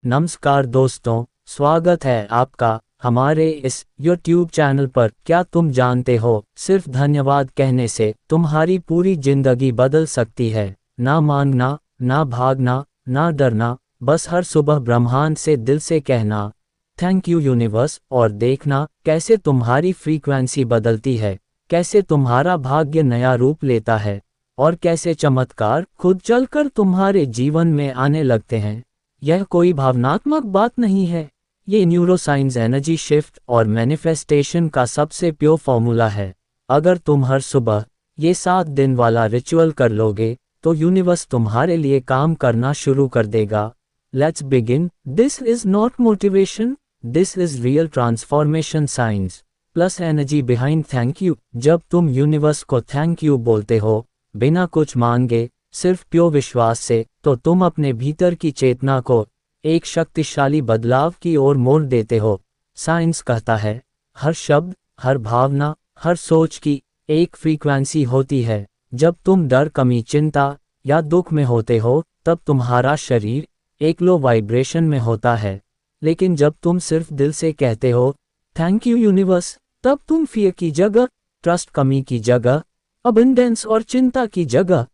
नमस्कार दोस्तों, स्वागत है आपका हमारे इस YouTube चैनल पर। क्या तुम जानते हो, सिर्फ धन्यवाद कहने से तुम्हारी पूरी जिंदगी बदल सकती है। ना मांगना, ना भागना, ना डरना, बस हर सुबह ब्रह्मांड से दिल से कहना थैंक यू यूनिवर्स, और देखना कैसे तुम्हारी फ्रीक्वेंसी बदलती है, कैसे तुम्हारा भाग्य नया रूप लेता है और कैसे चमत्कार खुद चलकर तुम्हारे जीवन में आने लगते हैं। यह कोई भावनात्मक बात नहीं है, ये न्यूरोसाइंस एनर्जी शिफ्ट और मैनिफेस्टेशन का सबसे प्योर फॉर्मूला है। अगर तुम हर सुबह ये 7 दिन वाला रिचुअल कर लोगे तो यूनिवर्स तुम्हारे लिए काम करना शुरू कर देगा। Let's begin. This is not motivation, this is real transformation science plus energy behind thank you. जब तुम यूनिवर्स को थैंक यू बोलते हो बिना कुछ मांगे, सिर्फ प्योर विश्वास से, तो तुम अपने भीतर की चेतना को एक शक्तिशाली बदलाव की ओर मोड़ देते हो। साइंस कहता है हर शब्द, हर भावना, हर सोच की एक फ्रीक्वेंसी होती है। जब तुम डर, कमी, चिंता या दुख में होते हो तब तुम्हारा शरीर एक लो वाइब्रेशन में होता है, लेकिन जब तुम सिर्फ दिल से कहते हो थैंक यू यूनिवर्स, तब तुम फियर की जगह ट्रस्ट, कमी की जगह अबंडेंस और चिंता की जगह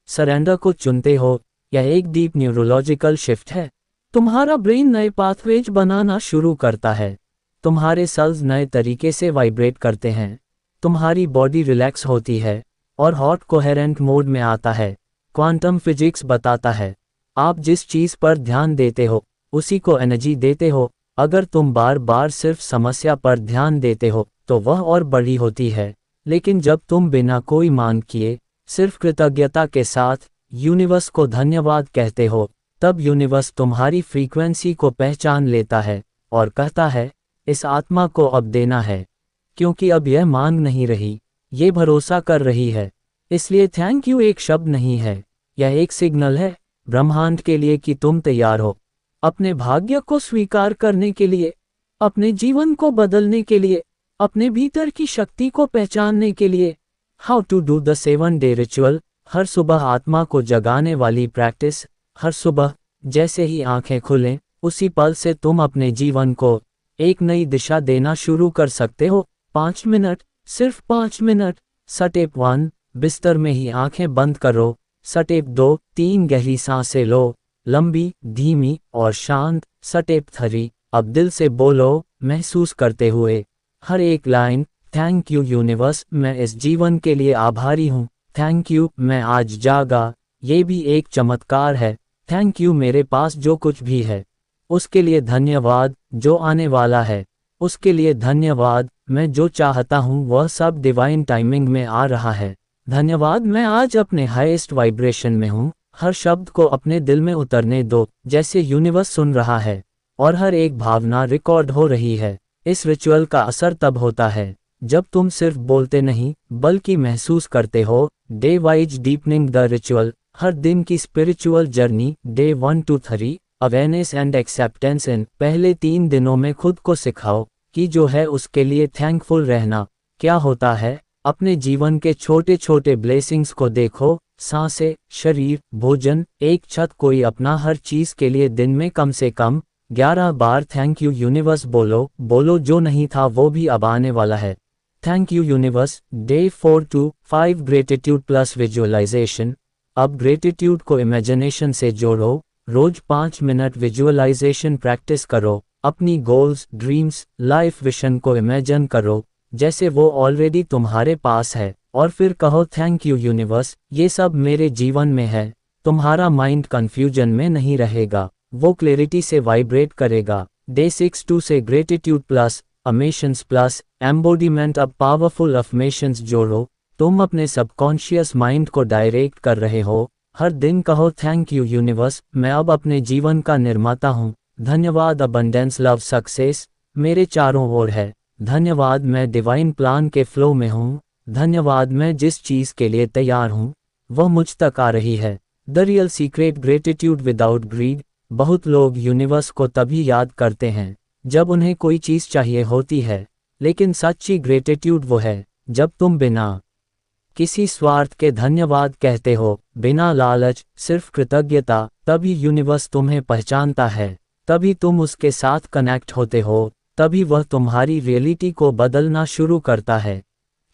सरेंडर को चुनते हो। यह एक डीप न्यूरोलॉजिकल शिफ्ट है। तुम्हारा ब्रेन नए पाथवेज बनाना शुरू करता है, तुम्हारे सेल्स नए तरीके से वाइब्रेट करते हैं, तुम्हारी बॉडी रिलैक्स होती है और हॉट कोहेरेंट मोड में आता है। क्वांटम फिजिक्स बताता है आप जिस चीज़ पर ध्यान देते हो उसी को एनर्जी देते हो। अगर तुम बार बार सिर्फ समस्या पर ध्यान देते हो तो वह और बड़ी होती है, लेकिन जब तुम बिना कोई मांग किए सिर्फ कृतज्ञता के साथ यूनिवर्स को धन्यवाद कहते हो, तब यूनिवर्स तुम्हारी फ्रीक्वेंसी को पहचान लेता है और कहता है इस आत्मा को अब देना है, क्योंकि अब यह मांग नहीं रही, ये भरोसा कर रही है। इसलिए थैंक यू एक शब्द नहीं है, यह एक सिग्नल है ब्रह्मांड के लिए कि तुम तैयार हो अपने भाग्य को स्वीकार करने के लिए, अपने जीवन को बदलने के लिए, अपने भीतर की शक्ति को पहचानने के लिए। How to do the 7 day ritual. हर सुबह आत्मा को जगाने वाली प्रैक्टिस। हर सुबह जैसे ही आंखें खुलें उसी पल से तुम अपने जीवन को एक नई दिशा देना शुरू कर सकते हो। 5 मिनट, सिर्फ 5 मिनट। स्टेप 1, बिस्तर में ही आंखें बंद करो। स्टेप 2, 3 गहरी सांसें लो, लंबी, धीमी और शांत। स्टेप 3, अब दिल से बोलो महसूस करते हुए हर एक लाइन, थैंक यू यूनिवर्स, मैं इस जीवन के लिए आभारी हूँ। थैंक यू मैं आज जागा, ये भी एक चमत्कार है। थैंक यू मेरे पास जो कुछ भी है उसके लिए धन्यवाद, जो आने वाला है उसके लिए धन्यवाद, मैं जो चाहता हूँ वह सब डिवाइन टाइमिंग में आ रहा है। धन्यवाद मैं आज अपने हाईएस्ट वाइब्रेशन में हूँ। हर शब्द को अपने दिल में उतरने दो जैसे यूनिवर्स सुन रहा है और हर एक भावना रिकॉर्ड हो रही है। इस रिचुअल का असर तब होता है जब तुम सिर्फ बोलते नहीं बल्कि महसूस करते हो। Day wise deepening the ritual. हर दिन की spiritual journey. Day 1 to 3, awareness and acceptance in. पहले 3 दिनों में खुद को सिखाओ कि जो है उसके लिए थैंकफुल रहना क्या होता है। अपने जीवन के छोटे छोटे ब्लेसिंग्स को देखो, सांसें, शरीर, भोजन, एक छत, कोई अपना। हर चीज के लिए दिन में कम से कम 11 बार थैंक यू यूनिवर्स बोलो जो नहीं था वो भी अब आने वाला है। Thank you universe. Day 4 to 5, gratitude plus visualization. अब ग्रेटिट्यूड को इमेजिनेशन से जोड़ो। रोज 5 मिनट विजुअलाइजेशन प्रैक्टिस करो। अपनी गोल्स, ड्रीम्स, लाइफ विजन को इमेजिन करो जैसे वो ऑलरेडी तुम्हारे पास है, और फिर कहो थैंक यू यूनिवर्स, ये सब मेरे जीवन में है। तुम्हारा माइंड कंफ्यूजन में नहीं रहेगा, वो क्लैरिटी से वाइब्रेट करेगा। Day 6 to 6, gratitude plus affirmations plus embodiment. अब पावरफुल अफर्मेशंस जोड़ो। तुम अपने सबकॉन्शियस माइंड को डायरेक्ट कर रहे हो। हर दिन कहो थैंक यू यूनिवर्स, मैं अब अपने जीवन का निर्माता हूँ। धन्यवाद अबंडेंस, लव, सक्सेस मेरे चारों ओर है। धन्यवाद मैं डिवाइन प्लान के फ्लो में हूँ। धन्यवाद मैं जिस चीज़ के लिए तैयार हूँ वह मुझ तक आ रही है। The real secret, gratitude without greed. बहुत लोग यूनिवर्स को तभी याद करते हैं जब उन्हें कोई चीज़ चाहिए होती है, लेकिन सच्ची ग्रेटिट्यूड वो है जब तुम बिना किसी स्वार्थ के धन्यवाद कहते हो, बिना लालच, सिर्फ कृतज्ञता। तभी यूनिवर्स तुम्हें पहचानता है तभी तुम उसके साथ कनेक्ट होते हो, तभी वह तुम्हारी रियलिटी को बदलना शुरू करता है।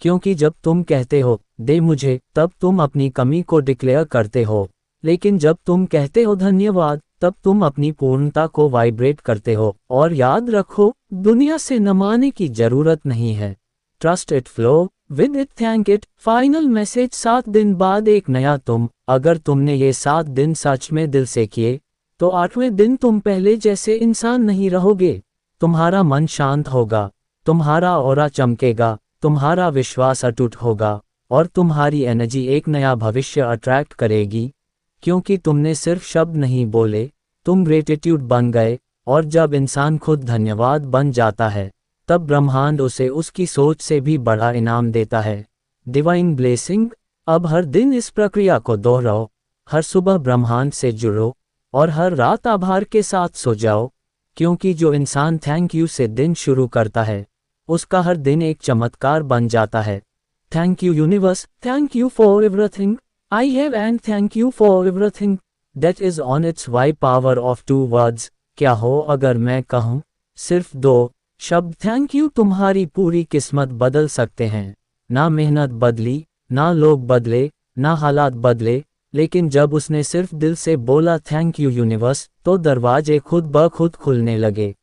क्योंकि जब तुम कहते हो दे मुझे, तब तुम अपनी कमी को डिक्लेयर करते हो, लेकिन जब तुम कहते हो धन्यवाद, तब तुम अपनी पूर्णता को वाइब्रेट करते हो। और याद रखो, दुनिया से नमाने की जरूरत नहीं है। Trust it, flow with it, thank it. Final message, 7 दिन बाद एक नया तुम। अगर तुमने ये 7 दिन सच में दिल से किए, तो 8वें दिन तुम पहले जैसे इंसान नहीं रहोगे। तुम्हारा मन शांत होगा, तुम्हारा ऑरा चमकेगा, तुम्हारा विश्वास अटूट होगा, और तुम्हारी एनर्जी एक नया भविष्य अट्रैक्ट करेगी। क्योंकि तुमने सिर्फ शब्द नहीं बोले, तुम ग्रेटिट्यूड बन गए। और जब इंसान खुद धन्यवाद बन जाता है, तब ब्रह्मांड उसे उसकी सोच से भी बड़ा इनाम देता है। Divine blessing. अब हर दिन इस प्रक्रिया को दोहराओ, हर सुबह ब्रह्मांड से जुड़ो, और हर रात आभार के साथ सो जाओ। क्योंकि जो इंसान थैंक यू से दिन शुरू करता है, उसका हर दिन एक चमत्कार बन जाता है। Thank you universe, thank you for everything I have, and thank you for everything that is on its way. Power of 2 words. क्या हो अगर मैं कहूँ सिर्फ 2 शब्द थैंक यू, तुम्हारी पूरी किस्मत बदल सकते हैं। ना मेहनत बदली, ना लोग बदले, ना हालात बदले, लेकिन जब उसने सिर्फ दिल से बोला थैंक यू यूनिवर्स, तो दरवाजे खुद ब खुद खुलने लगे।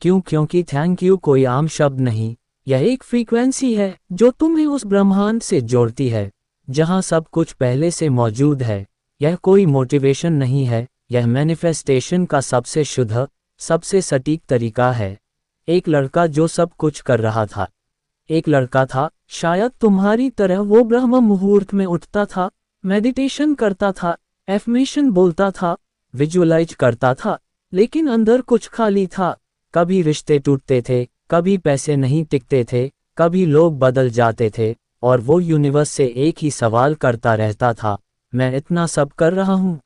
क्यों? क्योंकि थैंक यू कोई आम शब्द नहीं, यह एक फ्रीक्वेंसी है जो तुम्हें उस ब्रह्मांड से जोड़ती है जहां सब कुछ पहले से मौजूद है। यह कोई मोटिवेशन नहीं है, यह मैनिफेस्टेशन का सबसे शुद्ध, सबसे सटीक तरीका है। एक लड़का जो सब कुछ कर रहा था, एक लड़का था, शायद तुम्हारी तरह। वो ब्रह्म मुहूर्त में उठता था, मेडिटेशन करता था, एफर्मेशन बोलता था, विजुअलाइज करता था, लेकिन अंदर कुछ खाली था। कभी रिश्ते टूटते थे, कभी पैसे नहीं टिकते थे, कभी लोग बदल जाते थे, और वो यूनिवर्स से एक ही सवाल करता रहता था, मैं इतना सब कर रहा हूँ,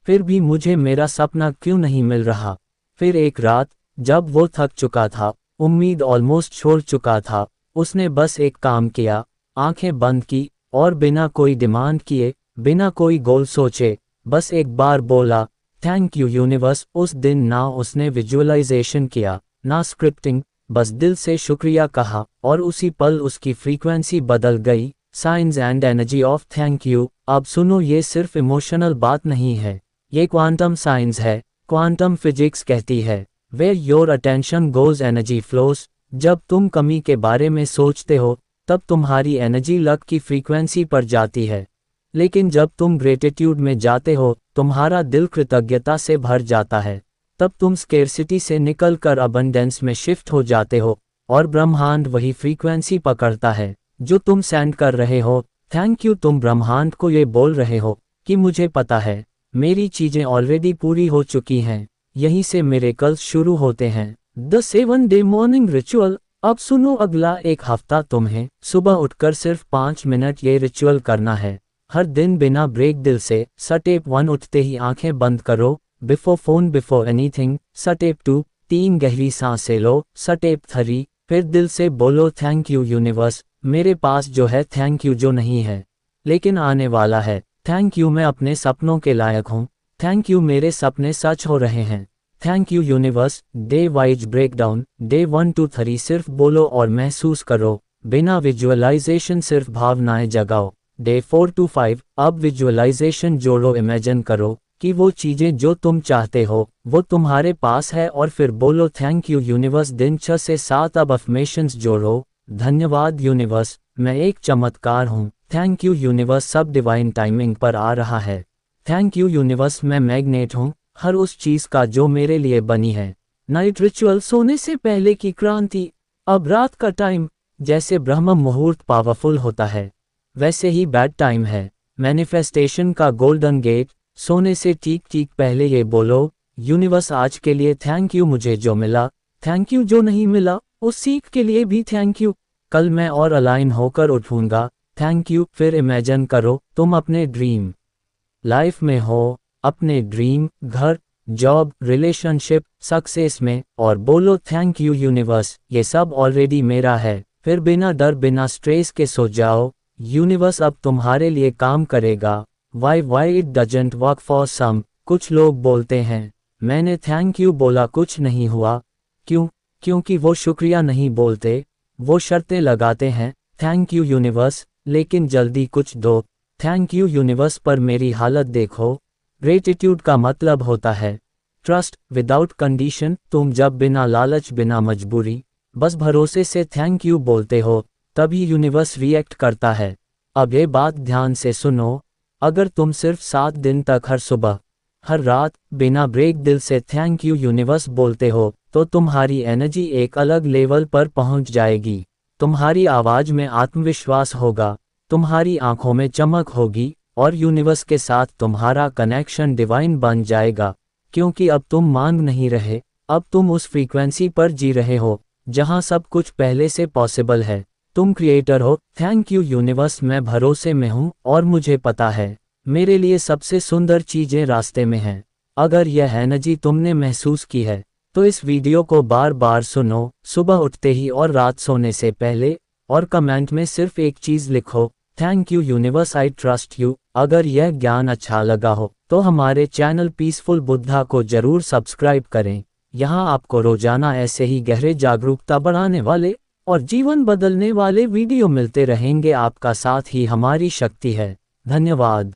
फिर भी मुझे मेरा सपना क्यों नहीं मिल रहा। फिर एक रात, जब वो थक चुका था, उम्मीद ऑलमोस्ट छोड़ चुका था, उसने बस एक काम किया, आंखें बंद की, और बिना कोई डिमांड किए, बिना कोई गोल सोचे, बस एक बार बोला थैंक यू यूनिवर्स। उस दिन ना उसने विजुअलाइजेशन किया, ना स्क्रिप्टिंग, बस दिल से शुक्रिया कहा, और उसी पल उसकी फ्रीक्वेंसी बदल गई। Science and energy of thank you. अब सुनो, ये सिर्फ इमोशनल बात नहीं है, ये क्वांटम साइंस है। क्वांटम फिजिक्स कहती है where your attention goes energy flows. जब तुम कमी के बारे में सोचते हो, तब तुम्हारी एनर्जी लक की फ्रीक्वेंसी पर जाती है, लेकिन जब तुम ग्रेटिट्यूड में जाते हो, तुम्हारा दिल कृतज्ञता से भर जाता है। तब तुम स्केर्सिटी से निकलकर अबंडेंस में शिफ्ट हो जाते हो, और ब्रह्मांड वही फ्रीक्वेंसी पकड़ता है जो तुम सेंड कर रहे हो। थैंक यू, तुम ब्रह्मांड को ये बोल रहे हो कि मुझे पता है, मेरी चीजें ऑलरेडी पूरी हो चुकी हैं। यहीं से मिरेकल्स शुरू होते हैं। The 7 day morning ritual. अब सुनो, अगला एक हफ्ता तुम्हें सुबह उठकर सिर्फ 5 मिनट ये रिचुअल करना है। हर दिन बिना ब्रेक दिल से। स्टेप 1, उठते ही आंखें बंद करो, before phone, before anything. Step 2, 3 गहरी सांसें लो। स्टेप 3, फिर दिल से बोलो थैंक यू यूनिवर्स, मेरे पास जो है, थैंक यू जो नहीं है लेकिन आने वाला है, थैंक यू मैं अपने सपनों के लायक हूँ, थैंक यू मेरे सपने सच हो रहे हैं, thank you universe. Day wise breakdown. Day 1 to 3 सिर्फ बोलो और महसूस करो, बिना विजुअलाइजेशन, सिर्फ भावनाएं जगाओ। डे 4 to 5 अब विजुअलाइजेशन जोड़ो, इमेजिन करो कि वो चीजें जो तुम चाहते हो वो तुम्हारे पास है, और फिर बोलो थैंक यू यूनिवर्स। दिन 6 से 7 अब अफर्मेशंस जोड़ो। धन्यवाद यूनिवर्स, मैं एक चमत्कार हूँ। थैंक यू यूनिवर्स, सब डिवाइन टाइमिंग पर आ रहा है। थैंक यू यूनिवर्स, मैं मैग्नेट हूँ हर उस चीज का जो मेरे लिए बनी है। Night ritual. सोने से पहले की क्रांति। अब रात का टाइम, जैसे ब्रह्म मुहूर्त पावरफुल होता है, वैसे ही बैड टाइम है। मैनिफेस्टेशन का गोल्डन गेट। सोने से ठीक पहले ये बोलो, यूनिवर्स आज के लिए थैंक यू, मुझे जो मिला थैंक यू, जो नहीं मिला उस सीख के लिए भी थैंक यू। कल मैं और अलाइन होकर उठूंगा, थैंक यू। फिर इमेजिन करो तुम अपने ड्रीम लाइफ में हो, अपने ड्रीम घर, जॉब, रिलेशनशिप, सक्सेस में, और बोलो थैंक यू यूनिवर्स, ये सब ऑलरेडी मेरा है। फिर बिना डर, बिना स्ट्रेस के सो जाओ, यूनिवर्स अब तुम्हारे लिए काम करेगा। Why it doesn't work for some. कुछ लोग बोलते हैं मैंने थैंक यू बोला, कुछ नहीं हुआ। क्यों? क्योंकि वो शुक्रिया नहीं बोलते, वो शर्तें लगाते हैं। थैंक यू यूनिवर्स, लेकिन जल्दी कुछ दो। थैंक यू यूनिवर्स, पर मेरी हालत देखो। ग्रेटिट्यूड का मतलब होता है ट्रस्ट विदाउट कंडीशन। तुम जब बिना लालच, बिना मजबूरी, बस भरोसे से थैंक यू बोलते हो, तभी यूनिवर्स रिएक्ट करता है। अब ये बात ध्यान से सुनो, अगर तुम सिर्फ 7 दिन तक हर सुबह, हर रात, बिना ब्रेक दिल से थैंक यू यूनिवर्स बोलते हो, तो तुम्हारी एनर्जी एक अलग लेवल पर पहुंच जाएगी। तुम्हारी आवाज में आत्मविश्वास होगा, तुम्हारी आंखों में चमक होगी, और यूनिवर्स के साथ तुम्हारा कनेक्शन डिवाइन बन जाएगा। क्योंकि अब तुम मांग नहीं रहे, अब तुम उस फ्रीक्वेंसी पर जी रहे हो जहां सब कुछ पहले से पॉसिबल है। तुम क्रिएटर हो। थैंक यू यूनिवर्स, मैं भरोसे में हूं और मुझे पता है मेरे लिए सबसे सुंदर चीजें रास्ते में हैं। अगर यह एनर्जी तुमने महसूस की है, तो इस वीडियो को बार बार सुनो, सुबह उठते ही और रात सोने से पहले, और कमेंट में सिर्फ एक चीज लिखो, thank you universe, I trust you. अगर यह ज्ञान अच्छा लगा हो तो हमारे चैनल पीसफुल बुद्धा को जरूर सब्सक्राइब करें। यहाँ आपको रोजाना ऐसे ही गहरे जागरूकता बढ़ाने वाले और जीवन बदलने वाले वीडियो मिलते रहेंगे। आपका साथ ही हमारी शक्ति है। धन्यवाद।